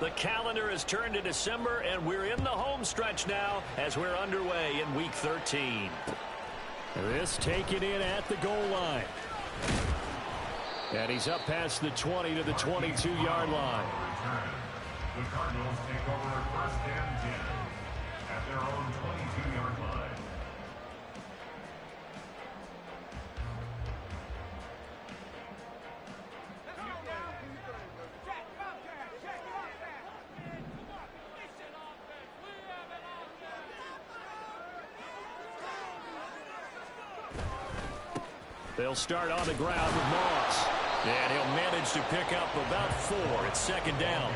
The calendar has turned to December, and we're in the home stretch now as we're underway in Week 13. This taken in at the goal line. And he's up past the 20 to the 22-yard line. The Cardinals take over first and 10 at their own 22-yard line. They'll start on the ground with Moss. And he'll manage to pick up about 4. It's second down.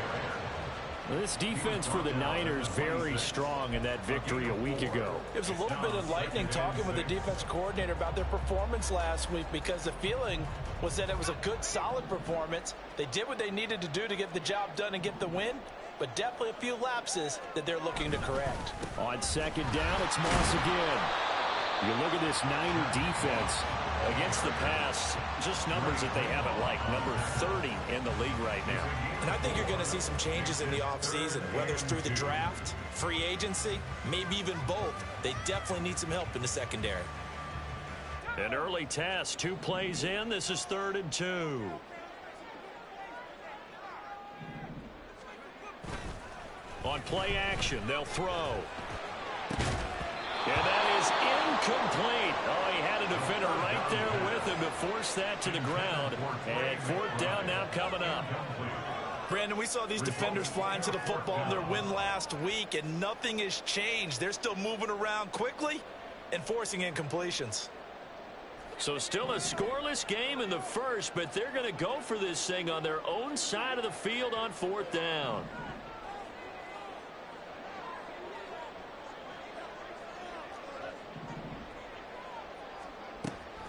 This defense for the Niners very strong in that victory a week ago. It was a little bit enlightening talking with the defense coordinator about their performance last week, because the feeling was that it was a good, solid performance. They did what they needed to do to get the job done and get the win, but definitely a few lapses that they're looking to correct. On second down, it's Moss again. You look at this Niner defense. Against the pass, just numbers that they haven't liked. Number 30 in the league right now. And I think you're going to see some changes in the offseason, whether it's through the draft, free agency, maybe even both. They definitely need some help in the secondary. An early test, 2 plays in. This is 3rd and 2. On play action, they'll throw. And that is incomplete. Oh, he had a defender right there with him to force that to the ground. And 4th down now coming up. Brandon, we saw these defenders flying to the football in their win last week, and nothing has changed. They're still moving around quickly and forcing incompletions. So still a scoreless game in the first, but they're going to go for this thing on their own side of the field on 4th down.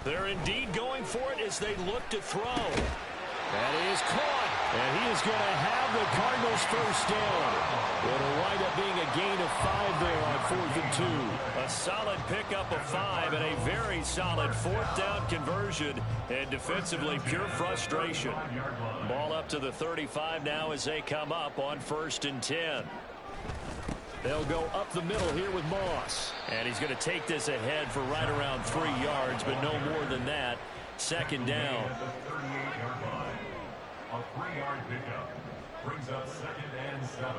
They're indeed going for it as they look to throw. That is caught. And he is going to have the Cardinals first down. It'll wind up being a gain of 5 there on 4th and 2. A solid pickup of 5 and a very solid 4th down conversion. And defensively, pure frustration. Ball up to the 35 now as they come up on 1st and 10. They'll go up the middle here with Moss. And he's going to take this ahead for right around 3 yards, but no more than that. Second down. A 3-yard pickup brings up 2nd and 7.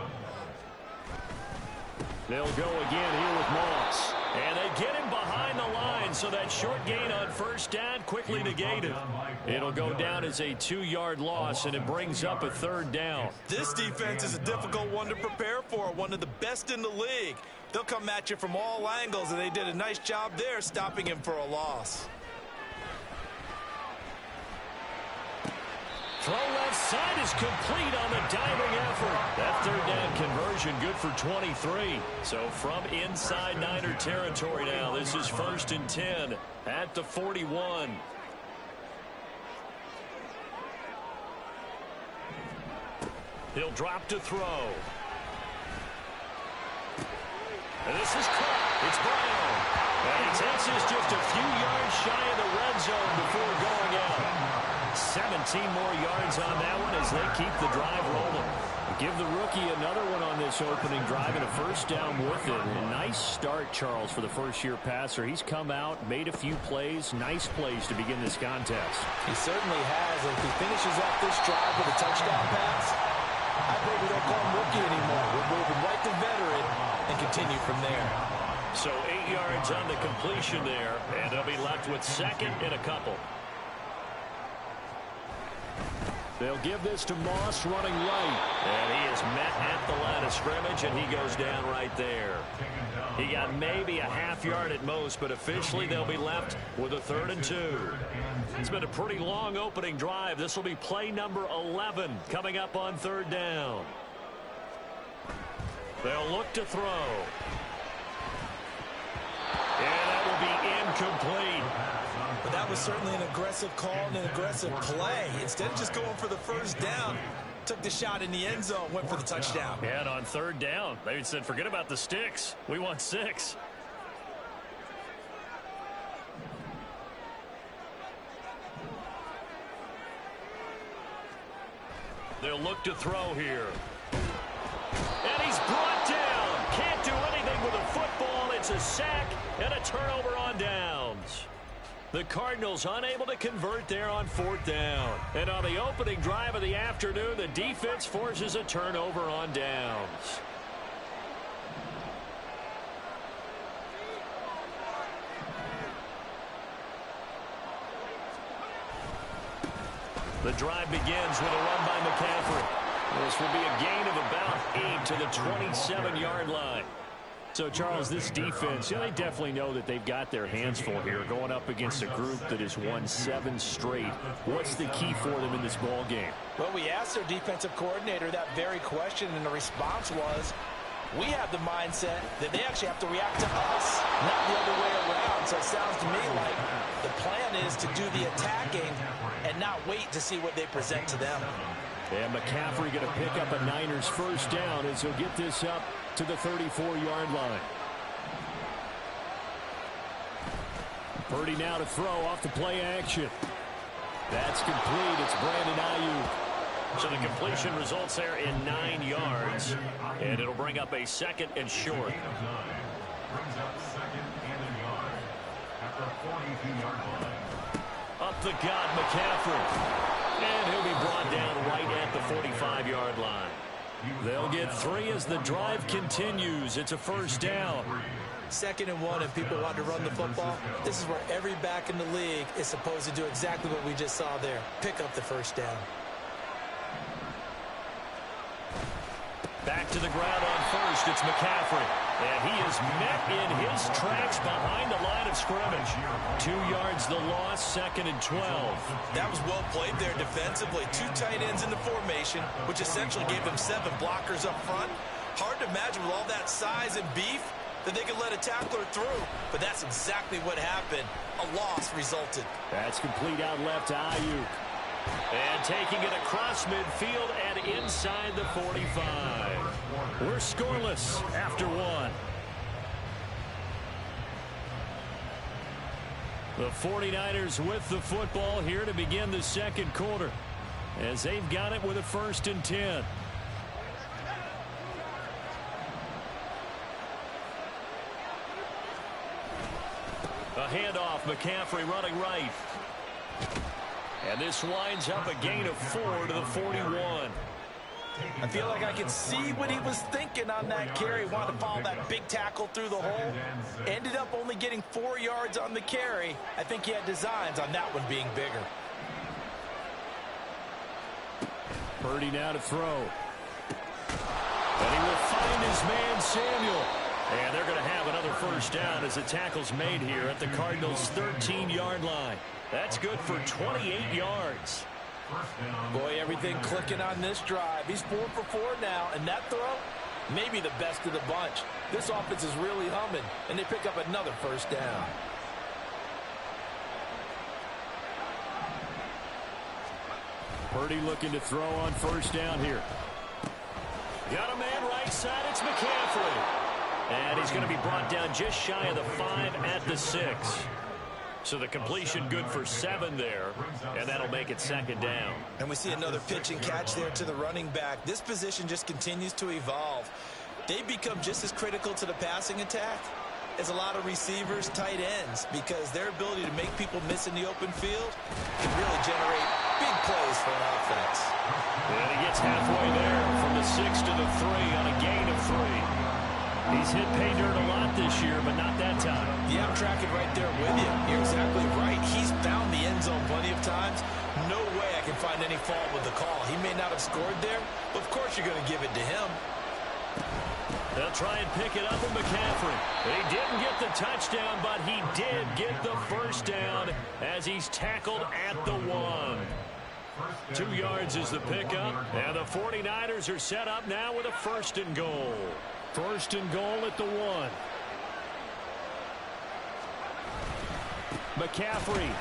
They'll go again here with Moss. And they get him behind the line, so that short gain on 1st down quickly negated. It'll go down as a 2-yard loss, and it brings up a 3rd down. This defense is a difficult one to prepare for, one of the best in the league. They'll come at you from all angles, and they did a nice job there stopping him for a loss. Throw left side is complete on the diving effort. That 3rd down conversion good for 23. So from inside Niner territory now, this is 1st and 10 at the 41. He'll drop to throw. And this is caught. It's Brown. And he takes this just a few yards shy of the red zone before going out. 17 more yards on that one as they keep the drive rolling. Give the rookie another one on this opening drive and a 1st down with it. A nice start, Charles, for the first-year passer. He's come out, made a few plays, nice plays to begin this contest. He certainly has. If he finishes off this drive with a touchdown pass, I think we don't call him rookie anymore. We're moving right to veteran and continue from there. So 8 yards on the completion there, and they'll be left with 2nd and a couple. They'll give this to Moss running right. And he is met at the line of scrimmage, and he goes down right there. He got maybe a half yard at most, but officially they'll be left with a 3rd and 2. It's been a pretty long opening drive. This will be play number 11 coming up on 3rd down. They'll look to throw. And that will be incomplete. But that was certainly an aggressive call and an aggressive play. Instead of just going for the 1st down, took the shot in the end zone, went for the touchdown. And on 3rd down, they said, forget about the sticks. We want 6. They'll look to throw here. And he's brought down. Can't do anything with a football. It's a sack and a turnover on downs. The Cardinals unable to convert there on 4th down. And on the opening drive of the afternoon, the defense forces a turnover on downs. The drive begins with a run by McCaffrey. This will be a gain of about 8 to the 27-yard line. So, Charles, this defense, they definitely know that they've got their hands full here going up against a group that has won 7 straight. What's the key for them in this ball game? Well, we asked their defensive coordinator that very question, and the response was, we have the mindset that they actually have to react to us, not the other way around. So it sounds to me like the plan is to do the attacking and not wait to see what they present to them. And McCaffrey going to pick up a Niners first down as he'll get this up to the 34-yard line. Purdy now to throw off the play action. That's complete. It's Brandon Ayuk. So the completion results there in 9 yards. And it'll bring up a 2nd and short. Brings up 2nd and a yard at the 42-yard line. Up the gut, McCaffrey. And he'll be brought down right at the 45-yard line. They'll get 3 as the drive continues. It's a first down. 2nd and 1, and people want to run the football. This is where every back in the league is supposed to do exactly what we just saw there. Pick up the first down. Back to the ground on first. It's McCaffrey. And he is met in his tracks behind the line of scrimmage. 2 yards the loss, 2nd and 12. That was well played there defensively. 2 tight ends in the formation, which essentially gave them 7 blockers up front. Hard to imagine with all that size and beef that they could let a tackler through. But that's exactly what happened. A loss resulted. That's complete out left to Ayuk. And taking it across midfield and inside the 45. We're scoreless after 1. The 49ers with the football here to begin the 2nd quarter, as they've got it with a 1st and 10. A handoff, McCaffrey running right. And this winds up a gain of 4 to the 41. I feel like I can see what he was thinking on that carry. Wanted to follow that big tackle through the hole. Ended up only getting 4 yards on the carry. I think he had designs on that one being bigger. Purdy now to throw. And he will find his man Samuel. And they're going to have another first down as the tackle's made here at the Cardinals' 13-yard line. That's good for 28 yards. Boy, everything clicking on this drive. He's 4 for 4 now, and that throw, maybe the best of the bunch. This offense is really humming, and they pick up another first down. Purdy looking to throw on first down here. Got a man right side. It's McCaffrey. And he's going to be brought down just shy of the 5 at the 6. So the completion good for 7 there, and that'll make it 2nd down. And we see another pitch and catch there to the running back. This position just continues to evolve. They become just as critical to the passing attack as a lot of receivers, tight ends, because their ability to make people miss in the open field can really generate big plays for an offense. And he gets halfway there from the 6 to the 3 on a gain of 3. He's hit pay dirt a lot this year, but not that time. Yeah, I'm tracking right there with you. You're exactly right. He's found the end zone plenty of times. No way I can find any fault with the call. He may not have scored there, but of course you're going to give it to him. They'll try and pick it up with McCaffrey. He didn't get the touchdown, but he did get the first down as he's tackled at the 1. 2 yards is the pickup, and the 49ers are set up now with a 1st and goal. 1st and goal at the 1. McCaffrey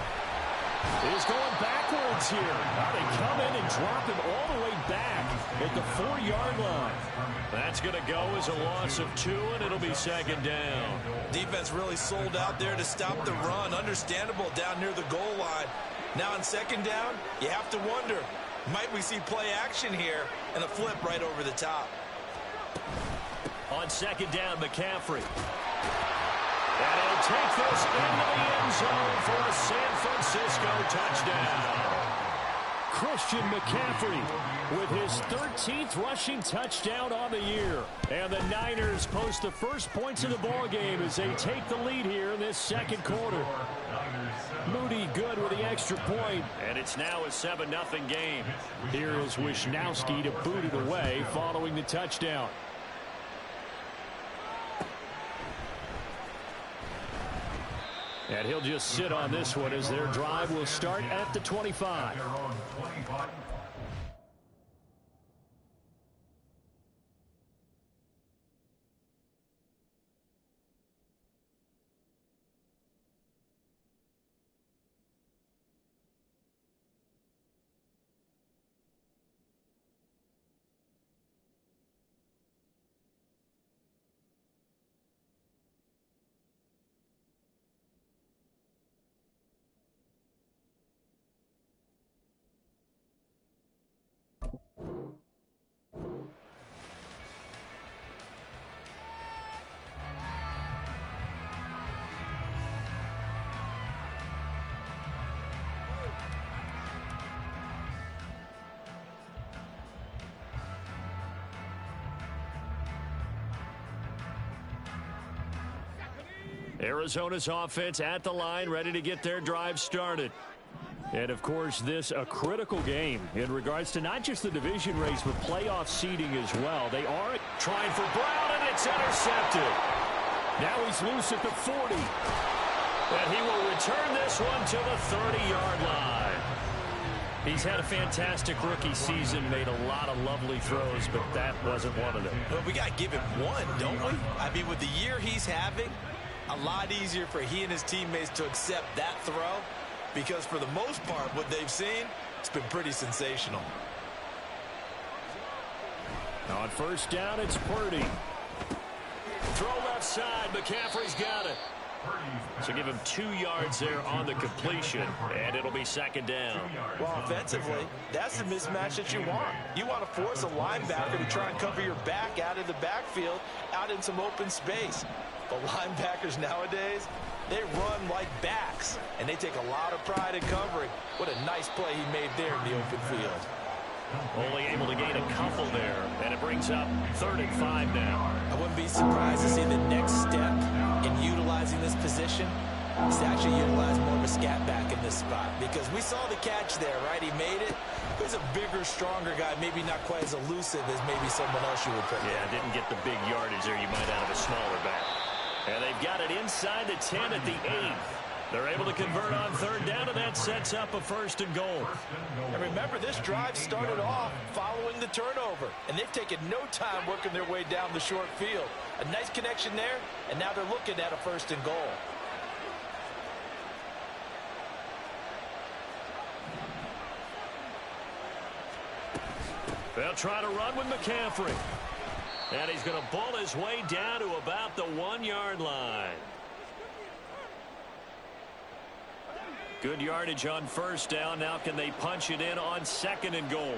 is going backwards here. Now they come in and drop him all the way back at the 4-yard line. That's going to go as a loss of 2, and it'll be 2nd down. Defense really sold out there to stop the run. Understandable down near the goal line. Now in 2nd down, you have to wonder, might we see play action here and a flip right over the top? On second down, McCaffrey. And he'll take this into the end zone for a San Francisco touchdown. Christian McCaffrey with his 13th rushing touchdown on the year. And the Niners post the first points of the ballgame as they take the lead here in this second quarter. Moody good with the extra point. And it's now a 7-0 game. Here is Wisnowski to boot it away following the touchdown. And he'll just sit on this one as their drive will start at the 25. Arizona's offense at the line, ready to get their drive started. And, of course, this a critical game in regards to not just the division race, but playoff seeding as well. They are trying for Brown, and it's intercepted. Now he's loose at the 40. And he will return this one to the 30-yard line. He's had a fantastic rookie season, made a lot of lovely throws, but that wasn't one of them. But we got to give him one, don't we? I mean, with the year he's having, a lot easier for he and his teammates to accept that throw, because for the most part, what they've seen, it's been pretty sensational. On first down, it's Purdy. Throw left side. McCaffrey's got it. So give him 2 yards there on the completion, and it'll be second down. Well, offensively, that's the mismatch that you want. You want to force a linebacker to try and cover your back out of the backfield, out in some open space. But linebackers nowadays, they run like backs, and they take a lot of pride in covering. What a nice play he made there in the open field. Only able to gain a couple there, and it brings up 3rd and 5 now. I wouldn't be surprised to see the next step in utilizing this position is to actually utilize more of a scat back in this spot, because we saw the catch there, right? He made it. He's a bigger, stronger guy, maybe not quite as elusive as maybe someone else you would put there. Yeah, didn't get the big yardage there you might out of a smaller back. And they've got it inside the 10 at the 8. They're able to convert on 3rd down, and that sets up a 1st and goal. And remember, this drive started off following the turnover, and they've taken no time working their way down the short field. A nice connection there, and now they're looking at a 1st and goal. They'll try to run with McCaffrey. And he's going to bull his way down to about the 1-yard line. Good yardage on 1st down. Now can they punch it in on 2nd and goal?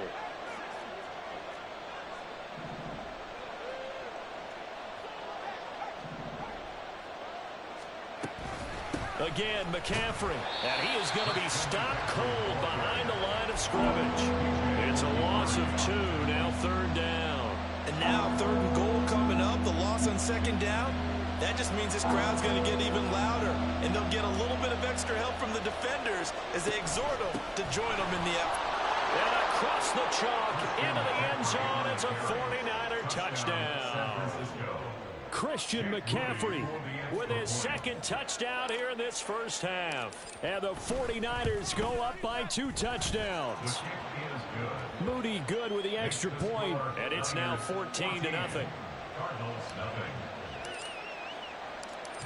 Again, McCaffrey. And he is going to be stopped cold behind the line of scrimmage. It's a loss of 2. Now 3rd down. And now 3rd and goal coming up. The loss on 2nd down. That just means this crowd's going to get even louder, and they'll get a little bit of extra help from the defenders as they exhort them to join them in the effort. And across the chalk into the end zone, it's a 49er touchdown. Christian McCaffrey with his 2nd touchdown here in this first half. And the 49ers go up by 2 touchdowns. Moody good with the extra point. And it's now 14-0.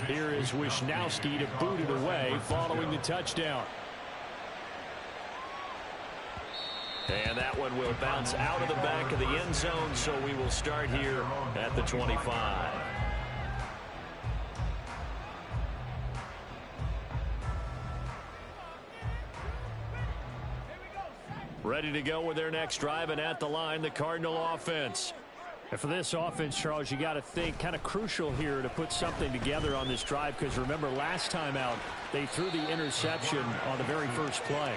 Here is Wisnowski to boot it away following the touchdown. And that one will bounce out of the back of the end zone, so we will start here at the 25. Ready to go with their next drive, and at the line, the Cardinal offense. And for this offense, Charles, you got to think kind of crucial here to put something together on this drive, because remember last time out they threw the interception on the very first play.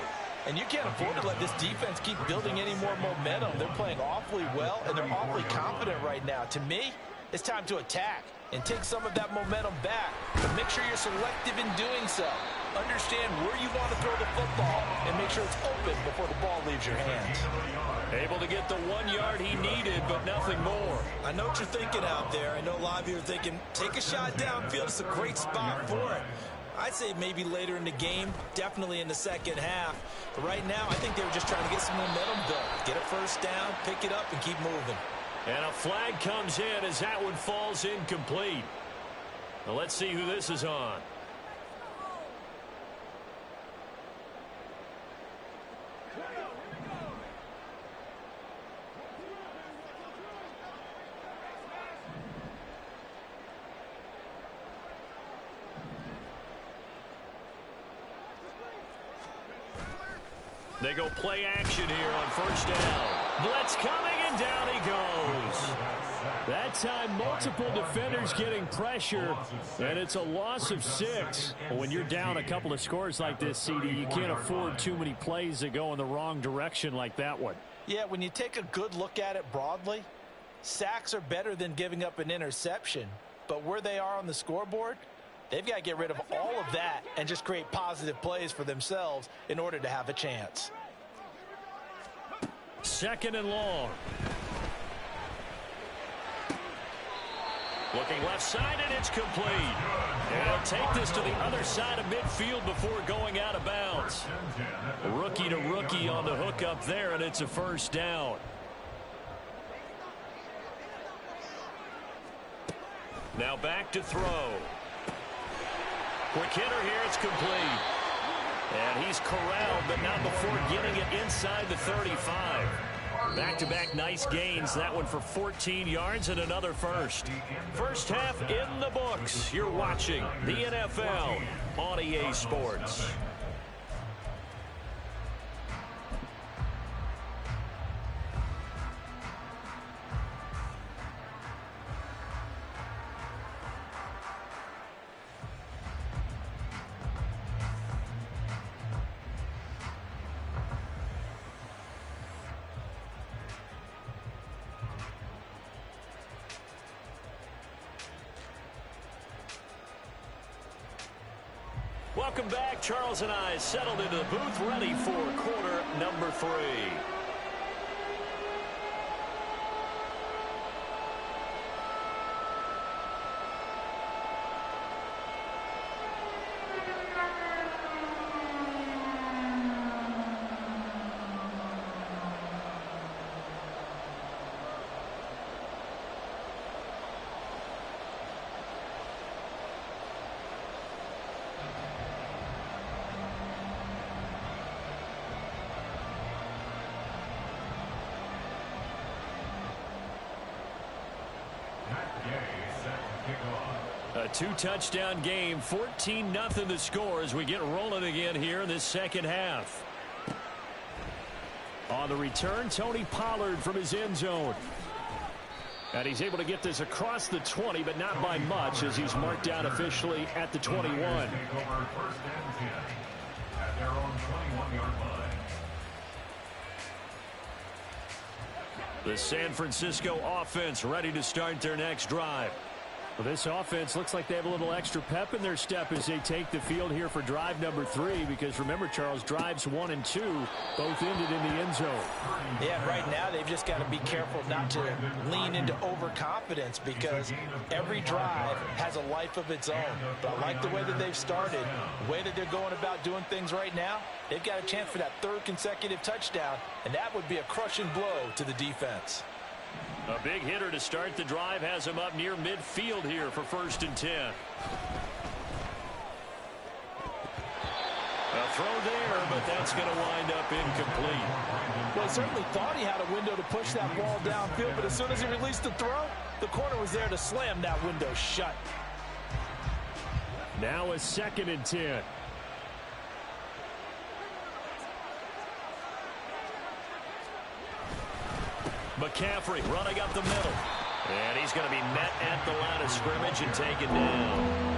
And you can't afford to let this defense keep building any more momentum. They're playing awfully well, and they're awfully confident right now. To me, it's time to attack and take some of that momentum back. But make sure you're selective in doing so. Understand where you want to throw the football and make sure it's open before the ball leaves your hands. Able to get the 1 yard he needed, but nothing more. I know what you're thinking out there. I know a lot of you are thinking, take a shot downfield. It's a great spot for it. I'd say maybe later in the game, definitely in the second half. But right now, I think they were just trying to get some momentum built. Get a first down, pick it up, and keep moving. And a flag comes in as that one falls incomplete. Now let's see who this is on. They go play action here on first down. Blitz coming, and down he goes. That time, multiple defenders getting pressure, and it's a loss of 6. When you're down a couple of scores like this, CD, you can't afford too many plays that go in the wrong direction like that one. Yeah, when you take a good look at it broadly, sacks are better than giving up an interception. But where they are on the scoreboard, they've got to get rid of all of that and just create positive plays for themselves in order to have a chance. Second and long. Looking left side, and it's complete. And they'll take this to the other side of midfield before going out of bounds. Rookie to rookie on the hook up there, and it's a first down. Now back to throw. Quick hitter here, it's complete. And he's corralled, but not before getting it inside the 35. Back-to-back nice gains. That one for 14 yards and another first. First half in the books. You're watching the NFL on EA Sports. Welcome back. Charles and I settled into the booth, ready for quarter number 3. A 2-touchdown game, 14-0 the score as we get rolling again here in this second half. On the return, Tony Pollard from his end zone. And he's able to get this across the 20, but not by much, as he's marked down officially at the 21. The San Francisco offense ready to start their next drive. Well, this offense looks like they have a little extra pep in their step as they take the field here for drive number 3, because remember, Charles, drives 1 and 2 both ended in the end zone. Yeah, right now they've just got to be careful not to lean into overconfidence, because every drive has a life of its own. But I like the way that they've started, the way that they're going about doing things right now. They've got a chance for that 3rd consecutive touchdown, and that would be a crushing blow to the defense. A big hitter to start the drive has him up near midfield here for 1st and 10. A throw there, but that's going to wind up incomplete. Well, he certainly thought he had a window to push that ball downfield, but as soon as he released the throw, the corner was there to slam that window shut. Now a 2nd and 10. McCaffrey running up the middle. And he's going to be met at the line of scrimmage and taken down.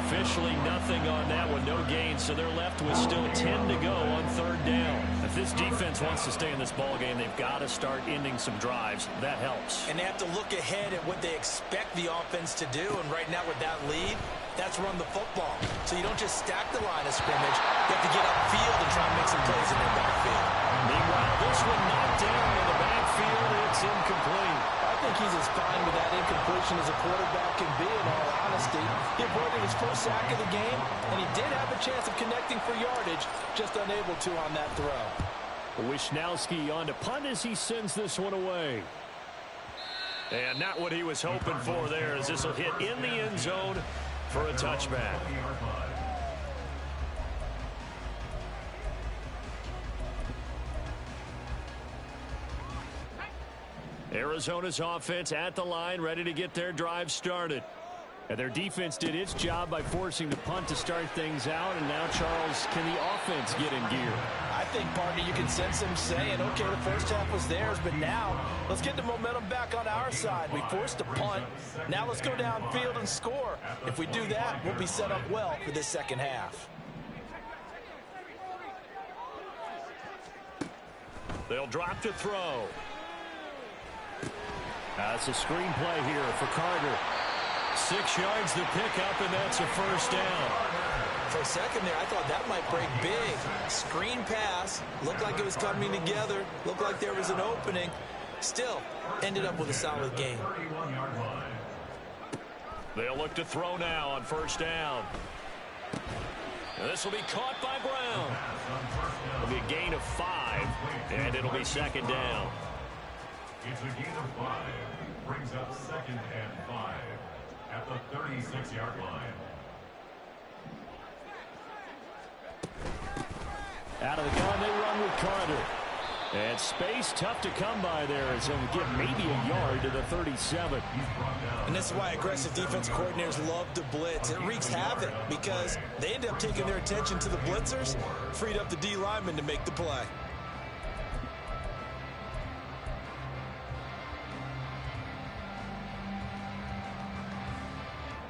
Officially nothing on that one, no gain, so they're left with still 10 to go on third down. If this defense wants to stay in this ballgame, they've got to start ending some drives. That helps. And they have to look ahead at what they expect the offense to do, and right now with that lead, that's run the football. So you don't just stack the line of scrimmage, you have to get upfield and try and make some plays in their backfield. Meanwhile, this one knocked down in the backfield, it's incomplete. I think he's as fine with that incompletion as a quarterback can be, in all honesty. He avoided his first sack of the game, and he did have a chance of connecting for yardage, just unable to on that throw. Wishnowski on to punt as he sends this one away. And not what he was hoping for there, as this will hit in the end zone for a touchback. Arizona's offense at the line, ready to get their drive started. And their defense did its job by forcing the punt to start things out. And now, Charles, can the offense get in gear? I think, partner, you can sense them saying, okay, the first half was theirs, but now let's get the momentum back on our side. We forced a punt. Now let's go downfield and score. If we do that, we'll be set up well for this second half. They'll drop to throw. That's a screenplay here for Carter. 6 yards to pick up, and that's a first down. For a second there, I thought that might break big. Screen pass. Looked like it was coming together. Looked like there was an opening. Still, ended up with a solid game. They'll look to throw now on first down. This will be caught by Brown. It'll be a gain of 5, and it'll be second down. It's a gain of 5. Brings up second and 5 at the 36-yard line. Out of the gun, they run with Carter. And space tough to come by there as he'll get maybe a yard to the 37. And this is why aggressive defense coordinators love to blitz. It wreaks havoc because they end up taking their attention to the blitzers, freed up the D lineman to make the play.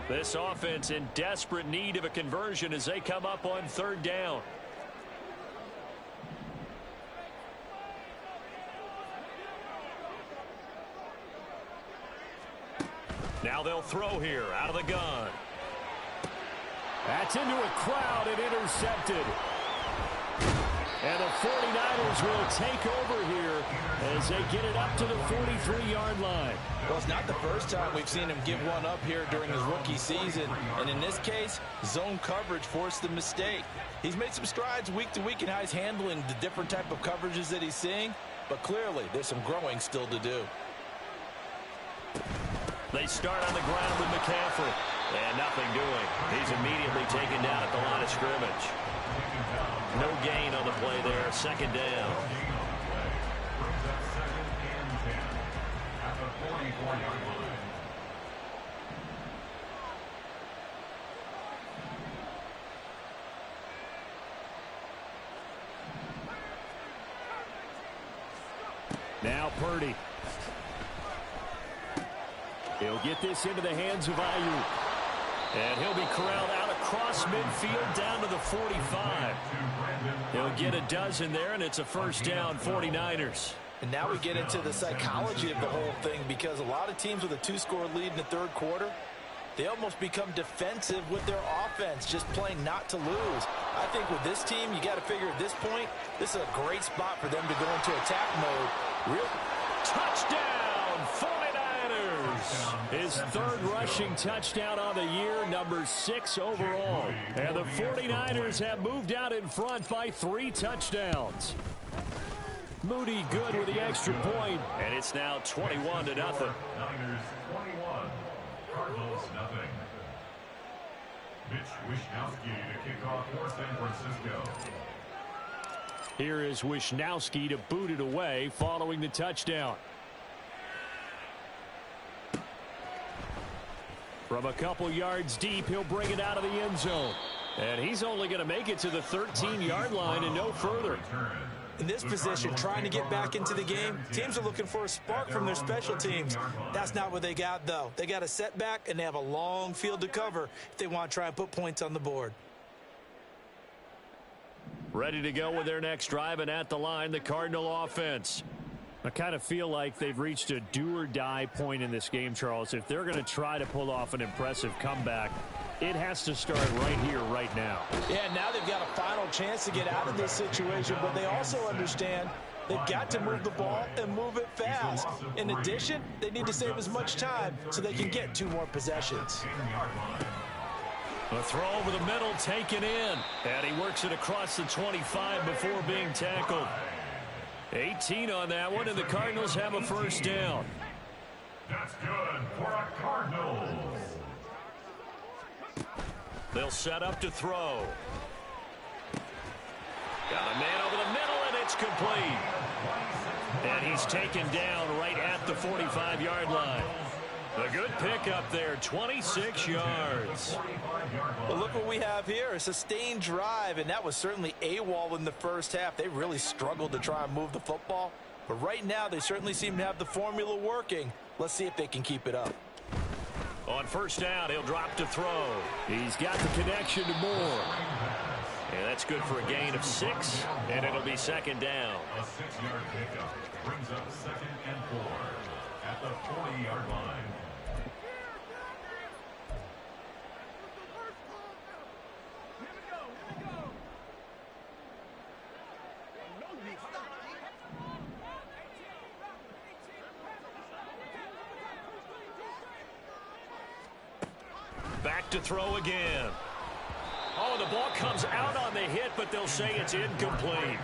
This offense in desperate need of a conversion as they come up on third down. Now they'll throw here out of the gun. That's into a crowd and intercepted. And the 49ers will take over here as they get it up to the 43-yard line. Well, it's not the first time we've seen him give one up here during his rookie season. And in this case, zone coverage forced the mistake. He's made some strides week to week in how he's handling the different type of coverages that he's seeing. But clearly, there's some growing still to do. They start on the ground with McCaffrey. And nothing doing. He's immediately taken down at the line of scrimmage. No gain on the play there. Second down. Now Purdy. He'll get this into the hands of Ayuk. And he'll be corralled out across midfield down to the 45. He'll get a dozen there, and it's a first down, 49ers. And now we get into the psychology of the whole thing, because a lot of teams with a 2-score lead in the third quarter, they almost become defensive with their offense, just playing not to lose. I think with this team, you got to figure at this point, this is a great spot for them to go into attack mode. Real touchdown, 49ers! His third rushing touchdown on the year, number 6 overall. And the 49ers have moved out in front by 3 touchdowns. Moody good with the extra point. And it's now 21-0. Niners 21, Cardinals nothing. Mitch Wishnowski to kick off for San Francisco. Here is Wishnowski to boot it away following the touchdown. From a couple yards deep, he'll bring it out of the end zone. And he's only going to make it to the 13-yard line and no further. In this position, trying to get back into the game, teams are looking for a spark from their special teams. That's not what they got, though. They got a setback, and they have a long field to cover if they want to try and put points on the board. Ready to go with their next drive, and at the line, the Cardinal offense. I kind of feel like they've reached a do-or-die point in this game, Charles. If they're going to try to pull off an impressive comeback, it has to start right here, right now. Yeah, now they've got a final chance to get out of this situation, but they also understand they've got to move the ball and move it fast. In addition, they need to save as much time so they can get 2 more possessions. A throw over the middle, taken in. And he works it across the 25 before being tackled. 18 on that one, and the Cardinals have a first down. That's good for the Cardinals. They'll set up to throw. Got a man over the middle, and it's complete. And he's taken down right at the 45-yard line. A good pickup there, 26 yards. Well, look what we have here, a sustained drive, and that was certainly AWOL in the first half. They really struggled to try and move the football, but right now they certainly seem to have the formula working. Let's see if they can keep it up. On first down, he'll drop to throw. He's got the connection to Moore. And that's good for a gain of 6, and it'll be second down. A 6-yard pickup brings up 2nd and 4 at the 40-yard line. Back to throw again. Oh, the ball comes out on the hit, but they'll say it's incomplete.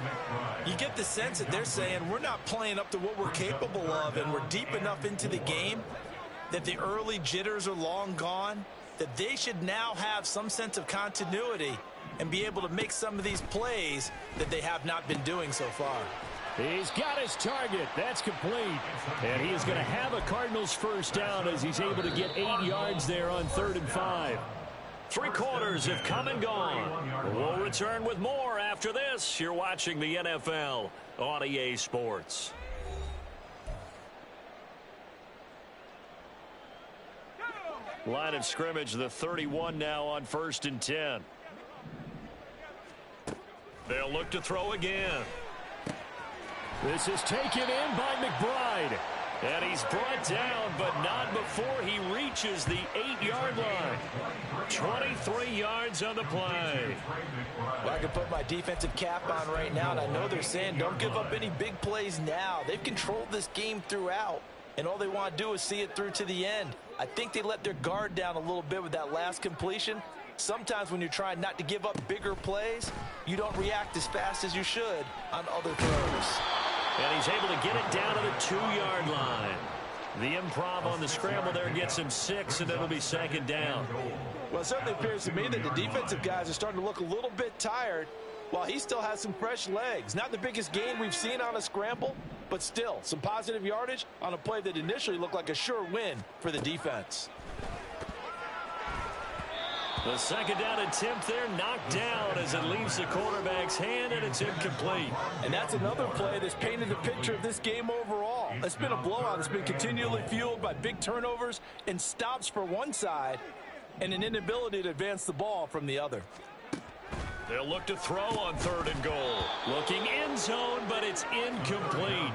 You get the sense that they're saying we're not playing up to what we're capable of, and we're deep enough into the game that the early jitters are long gone, that they should now have some sense of continuity and be able to make some of these plays that they have not been doing so far. He's got his target. That's complete. And he is going to have a Cardinals first down as he's able to get 8 yards there on 3rd and 5. 3 quarters have come and gone. We'll return with more after this. You're watching the NFL on EA Sports. Line of scrimmage, the 31 now on 1st and 10. They'll look to throw again. This is taken in by McBride. And he's brought down, but not before he reaches the 8-yard line. 23 yards on the play. Well, I can put my defensive cap on right now, and I know they're saying don't give up any big plays now. They've controlled this game throughout, and all they want to do is see it through to the end. I think they let their guard down a little bit with that last completion. Sometimes when you're trying not to give up bigger plays, you don't react as fast as you should on other throws. And he's able to get it down to the 2-yard line. The improv on the scramble there gets him 6, and it'll be second down. Well, it certainly appears to me that the defensive guys are starting to look a little bit tired while he still has some fresh legs. Not the biggest gain we've seen on a scramble, but still some positive yardage on a play that initially looked like a sure win for the defense. The second down attempt there knocked down as it leaves the quarterback's hand, and it's incomplete. And that's another play that's painted the picture of this game overall. It's been a blowout. It's been continually fueled by big turnovers and stops for one side and an inability to advance the ball from the other. They'll look to throw on 3rd and goal. Looking end zone, but it's incomplete.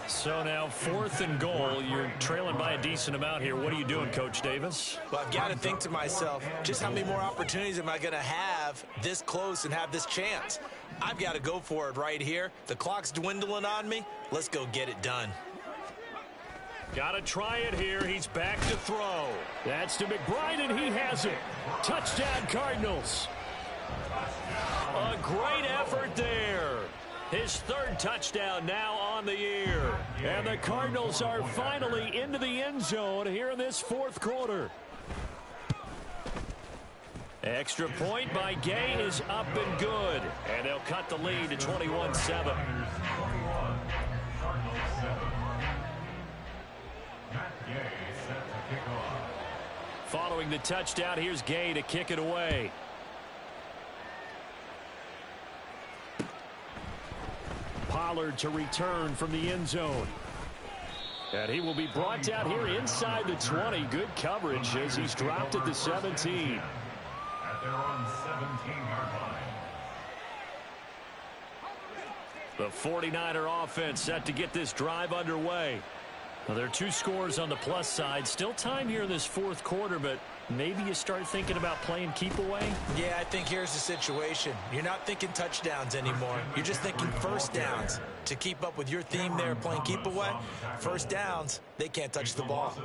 So now 4th and goal. You're trailing by a decent amount here. What are you doing, Coach Davis? Well, I've got to think to myself, just how many more opportunities am I going to have this close and have this chance? I've got to go for it right here. The clock's dwindling on me. Let's go get it done. Got to try it here. He's back to throw. That's to McBride, and he has it. Touchdown, Cardinals. A great effort there. His 3rd touchdown now on the year. And the Cardinals are finally into the end zone here in this 4th quarter. Extra point by Gay is up and good. And they'll cut the lead to 21-7. Following the touchdown, here's Gay to kick it away. Pollard to return from the end zone. And he will be brought down here inside the 20. Good coverage as he's dropped at the 17. At their own 17-yard line. The 49er offense set to get this drive underway. Well, there are 2 scores on the plus side. Still time here in this fourth quarter, but maybe you start thinking about playing keep away? Yeah, I think here's the situation. You're not thinking touchdowns anymore. You're just thinking first downs. To keep up with your theme there, playing keep away, first downs, they can't touch the ball.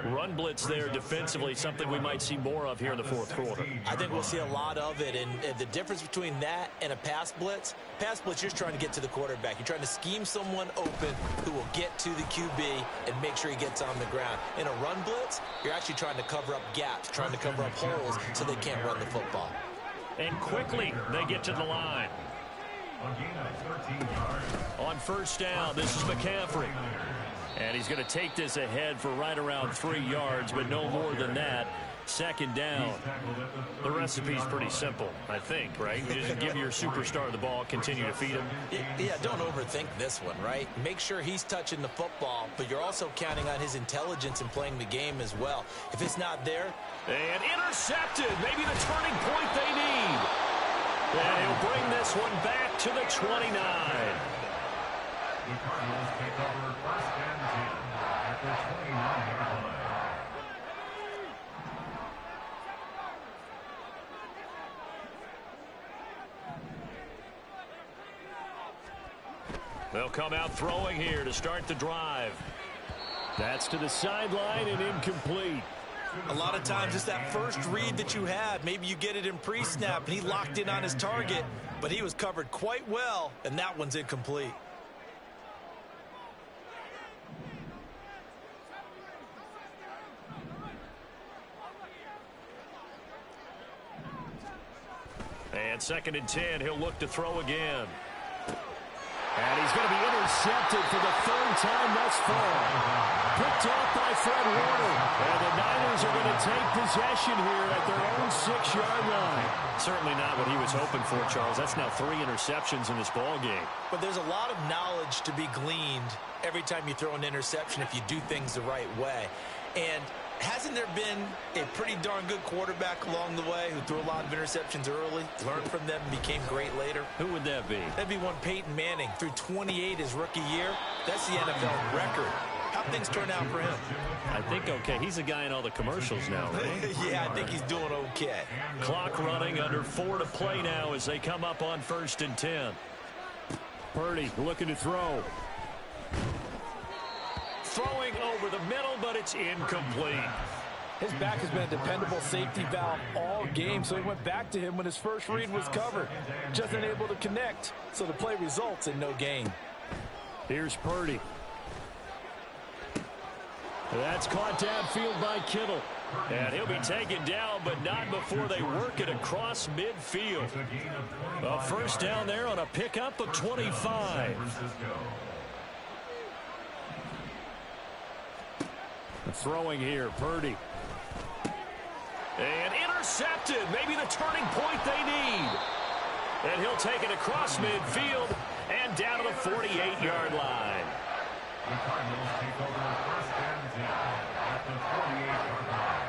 Run blitz there defensively, something we might see more of here in the fourth quarter. I think we'll see a lot of it, and the difference between that and a pass blitz, you're just trying to get to the quarterback. You're trying to scheme someone open who will get to the QB and make sure he gets on the ground. In a run blitz, you're actually trying to cover up gaps, trying to cover up holes so they can't run the football. And quickly, they get to the line. On first down, this is McCaffrey. And he's going to take this ahead for right around 3 yards, but no more than that. Second down. The recipe's pretty simple, I think, right? You just give your superstar the ball, continue to feed him. Yeah, don't overthink this one, right? Make sure he's touching the football, but you're also counting on his intelligence in playing the game as well. If it's not there. And intercepted. Maybe the turning point they need. And he'll bring this one back to the 29. The Cardinals take over first and 10 at the 29-yard line. They'll come out throwing here to start the drive. That's to the sideline and incomplete. A lot of times it's that first read that you had. Maybe you get it in pre-snap, and he locked in on his target, but he was covered quite well, and that one's incomplete. And second and 10, he'll look to throw again. And he's going to be intercepted for the 3rd time thus far. Picked off by Fred Warner. And the Niners are going to take possession here at their own 6-yard line. Certainly not what he was hoping for, Charles. That's now 3 interceptions in this ball game. But there's a lot of knowledge to be gleaned every time you throw an interception if you do things the right way. And hasn't there been a pretty darn good quarterback along the way who threw a lot of interceptions early, learned from them, and became great later? Who would that be? That'd be one Peyton Manning. Threw 28 his rookie year. That's the NFL record. How'd things turn out for him? I think okay. He's a guy in all the commercials now, right? Yeah, I think he's doing okay. Clock running, under 4 to play now as they come up on first and 10. Purdy looking to throw. Throwing over the middle, but it's incomplete. His back has been a dependable safety valve all game, so he went back to him when his first read was covered. Just unable to connect, so the play results in no gain. Here's Purdy. That's caught downfield by Kittle. And he'll be taken down, but not before they work it across midfield. A first down there on a pickup of 25. Throwing here, Purdy. And intercepted. Maybe the turning point they need. And he'll take it across midfield and down to the 48-yard line. The Cardinals take over first and 10 at the 48-yard line.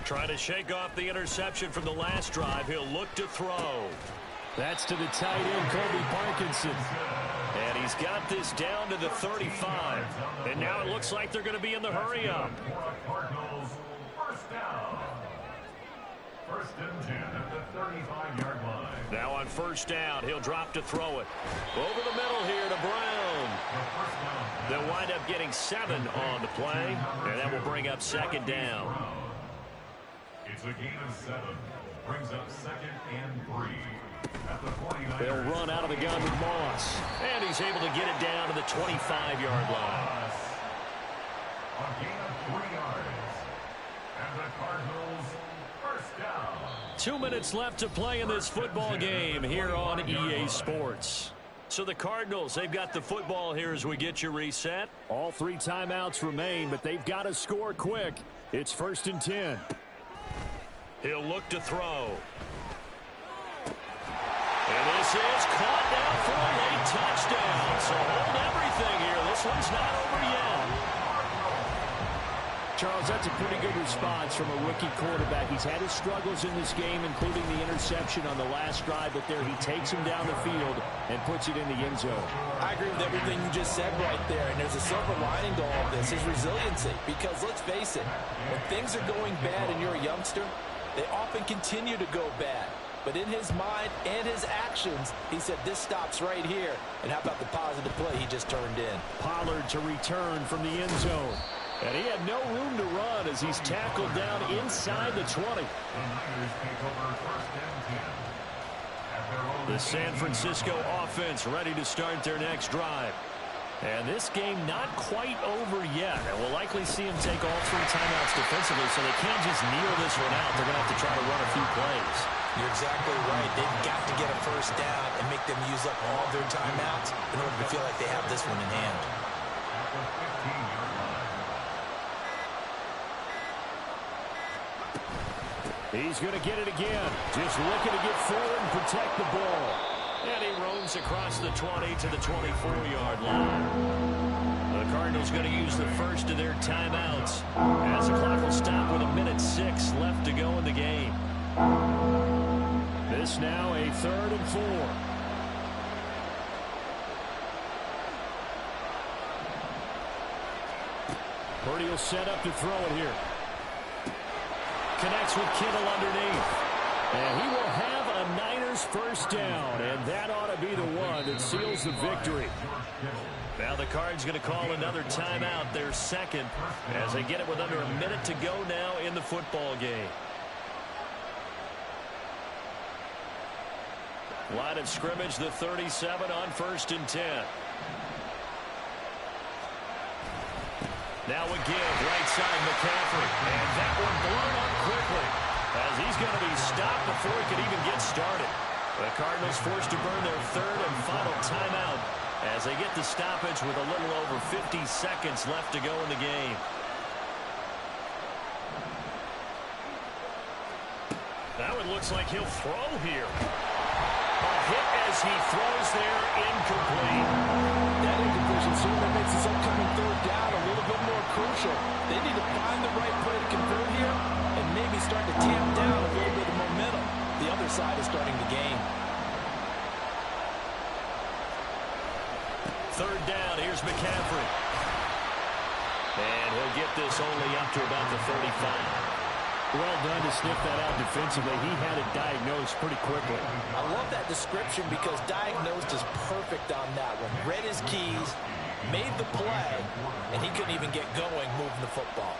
Trying to shake off the interception from the last drive. He'll look to throw. That's to the tight end, Colby Parkinson. And he's got this down to the 35. And now it looks like they're going to be in the hurry-up. Cardinals first down. First and 10 at the 35-yard line. Now on first down, he'll drop to throw it. Over the middle here to Brown. They'll wind up getting 7 on the play, and that will bring up second down. It's a gain of 7. Brings up second and 3. At the 49. They'll run out of the gun with Moss. And he's able to get it down to the 25-yard line. A gain of 3 yards. And the Cardinals first down. 2 minutes left to play in this football game here on EA Sports. So the Cardinals, they've got the football here as we get you reset. All 3 timeouts remain, but they've got to score quick. It's 1st and 10. He'll look to throw. And this is caught down for a late touchdown. So hold everything here. This one's not over yet. Charles, that's a pretty good response from a rookie quarterback. He's had his struggles in this game, including the interception on the last drive, but there he takes him down the field and puts it in the end zone. I agree with everything you just said right there, and there's a silver lining to all of this, his resiliency. Because let's face it, when things are going bad and you're a youngster, they often continue to go bad. But in his mind and his actions, he said, this stops right here. And how about the positive play he just turned in? Pollard to return from the end zone. And he had no room to run as he's tackled down inside the 20. The San Francisco offense ready to start their next drive. And this game not quite over yet. And we'll likely see him take all 3 timeouts defensively, so they can't just kneel this one out. They're going to have to try to run a few plays. You're exactly right. They've got to get a first down and make them use up all their timeouts in order to feel like they have this one in hand. He's going to get it again. Just looking to get forward and protect the ball. And he roams across the 20 to the 24-yard line. The Cardinals going to use the first of their timeouts as the clock will stop with 1:06 left to go in the game. This now a 3rd and 4. Purdy will set up to throw it here. Connects with Kittle underneath. And he will have a Niners first down. And that ought to be the one that seals the victory. Now the Cards going to call another timeout, their second, as they get it with under a minute to go now in the football game. Line of scrimmage, the 37 on 1st and 10. Now again, right side McCaffrey. And that one blown up quickly as he's going to be stopped before he can even get started. The Cardinals forced to burn their 3rd and final timeout as they get the stoppage with a little over 50 seconds left to go in the game. Now it looks like he'll throw here. A hit as he throws there, incomplete. That incompletion certainly makes this upcoming 3rd down a little bit more crucial. They need to find the right play to convert here and maybe start to tamp down a little bit of momentum. The other side is starting the game. 3rd down, here's McCaffrey. And he'll get this only up to about the 35. Well done to sniff that out defensively. He had it diagnosed pretty quickly. I love that description because diagnosed is perfect on that one. Read his keys, made the play, and he couldn't even get going moving the football.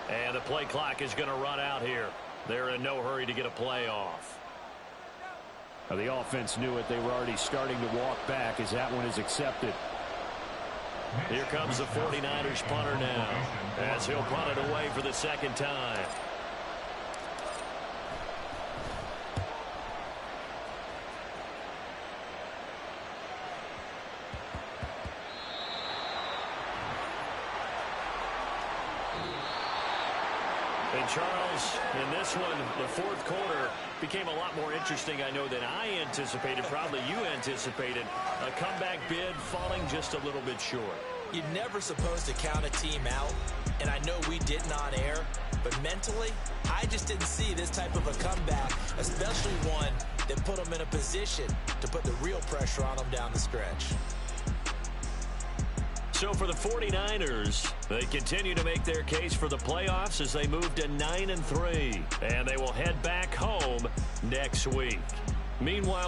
And the play clock is going to run out here. They're in no hurry to get a play off. Now, the offense knew it. They were already starting to walk back as that one is accepted. Here comes the 49ers punter now as he'll punt it away for the 2nd time. And Charles, in this one, the 4th quarter became a lot more interesting, I know, than I anticipated. Probably you anticipated. A comeback bid falling just a little bit short. You're never supposed to count a team out, and I know we didn't on air, but mentally, I just didn't see this type of a comeback, especially one that put them in a position to put the real pressure on them down the stretch. So for the 49ers, they continue to make their case for the playoffs as they move to 9-3, and they will head back home next week. Meanwhile,